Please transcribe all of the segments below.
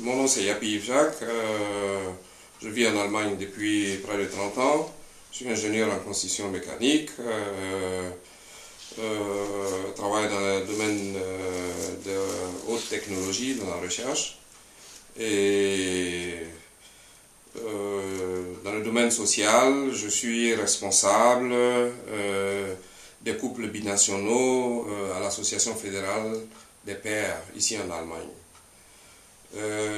Mon nom c'est Yapi Yves-Jacques. Je vis en Allemagne depuis près de 30 ans. Je suis ingénieur en construction mécanique. Travaille dans le domaine de haute technologie, dans la recherche. Et dans le domaine social, je suis responsable des couples binationaux à l'Association fédérale des pères ici en Allemagne.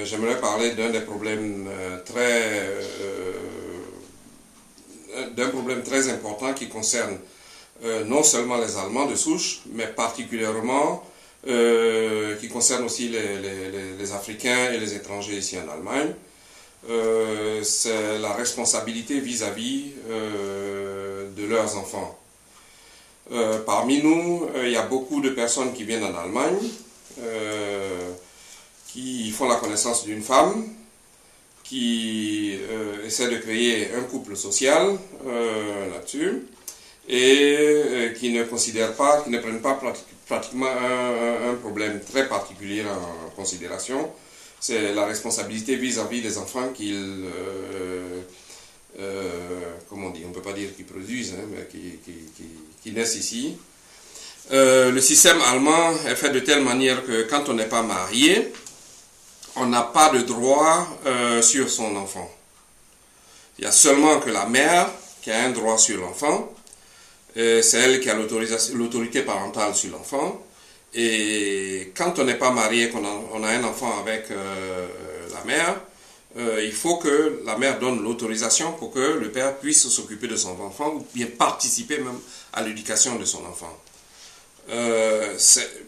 J'aimerais parler d'un problème très important qui concerne non seulement les Allemands de souche, mais particulièrement qui concerne aussi les Africains et les étrangers ici en Allemagne. C'est la responsabilité vis-à-vis de leurs enfants. Parmi nous, il y a beaucoup de personnes qui viennent en Allemagne, qui font la connaissance d'une femme, qui essaie de créer un couple social là-dessus, et qui ne considèrent pas, qui ne prennent pas pratiquement un problème très particulier en considération. C'est la responsabilité vis-à-vis des enfants qu'ils, comment on dit, on ne peut pas dire qu'ils produisent, hein, mais qui naissent ici. Le système allemand est fait de telle manière que quand on n'est pas marié, on n'a pas de droit sur son enfant. Il y a seulement que la mère qui a un droit sur l'enfant. C'est elle qui a l'autorité parentale sur l'enfant. Et quand on n'est pas marié, qu'on a un enfant avec la mère, il faut que la mère donne l'autorisation pour que le père puisse s'occuper de son enfant ou bien participer même à l'éducation de son enfant.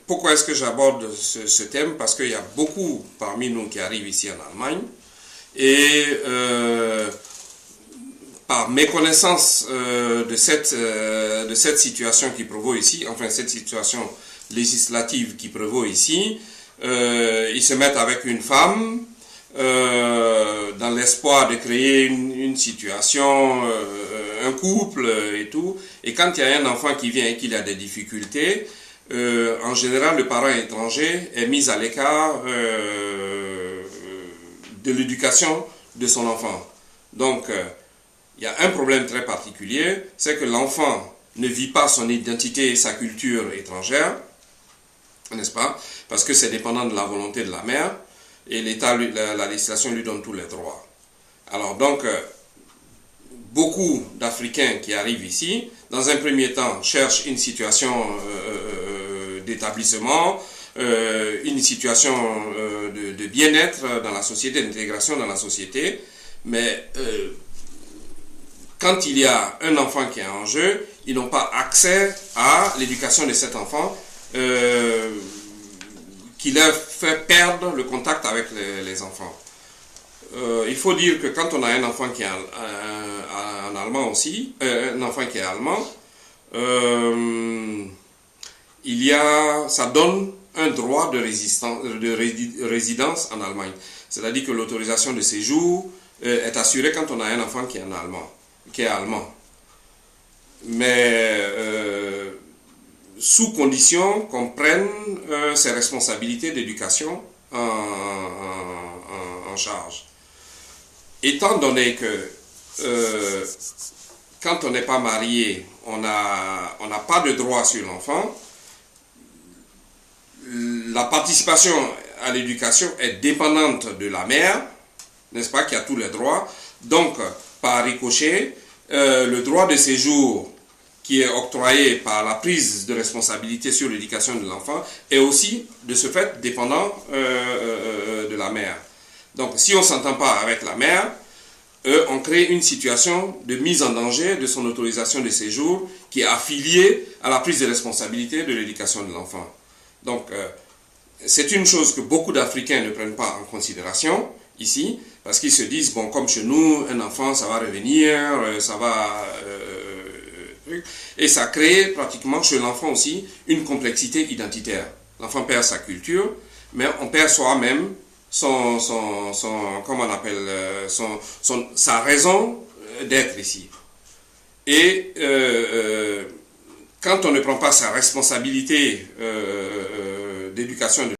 Pourquoi est-ce que j'aborde ce thème? Parce qu'il y a beaucoup parmi nous qui arrivent ici en Allemagne et par méconnaissance de cette situation qui prévaut ici, enfin cette situation législative qui prévaut ici, ils se mettent avec une femme dans l'espoir de créer une situation, un couple et tout. Et quand il y a un enfant qui vient et qu'il a des difficultés, en général le parent étranger est mis à l'écart de l'éducation de son enfant. Donc il y a un problème très particulier, c'est que l'enfant ne vit pas son identité et sa culture étrangère, n'est-ce pas? Parce que c'est dépendant de la volonté de la mère, et l'État, la législation lui donne tous les droits. Alors donc, beaucoup d'Africains qui arrivent ici, dans un premier temps, cherchent une situation d'établissement, une situation de bien-être dans la société, d'intégration dans la société, mais quand il y a un enfant qui est en jeu, ils n'ont pas accès à l'éducation de cet enfant qui leur fait perdre le contact avec les enfants. Il faut dire que quand on a un enfant qui est en allemand aussi, un enfant qui est allemand, ça donne un droit de résidence en Allemagne. C'est-à-dire que l'autorisation de séjour est assurée quand on a un enfant qui est allemand. Mais sous condition qu'on prenne ses responsabilités d'éducation en charge. Étant donné que quand on n'est pas marié, on n'a pas de droit sur l'enfant, la participation à l'éducation est dépendante de la mère, n'est-ce pas, qui a tous les droits. Donc, par ricochet, le droit de séjour qui est octroyé par la prise de responsabilité sur l'éducation de l'enfant est aussi, de ce fait, dépendant de la mère. Donc, si on ne s'entend pas avec la mère, on crée une situation de mise en danger de son autorisation de séjour qui est affiliée à la prise de responsabilité de l'éducation de l'enfant. Donc, c'est une chose que beaucoup d'Africains ne prennent pas en considération ici, parce qu'ils se disent, bon, comme chez nous, un enfant, ça va revenir, ça va... et ça crée pratiquement chez l'enfant aussi une complexité identitaire. L'enfant perd sa culture, mais on perd soi-même comment on appelle, sa raison d'être ici. Et quand on ne prend pas sa responsabilité d'éducation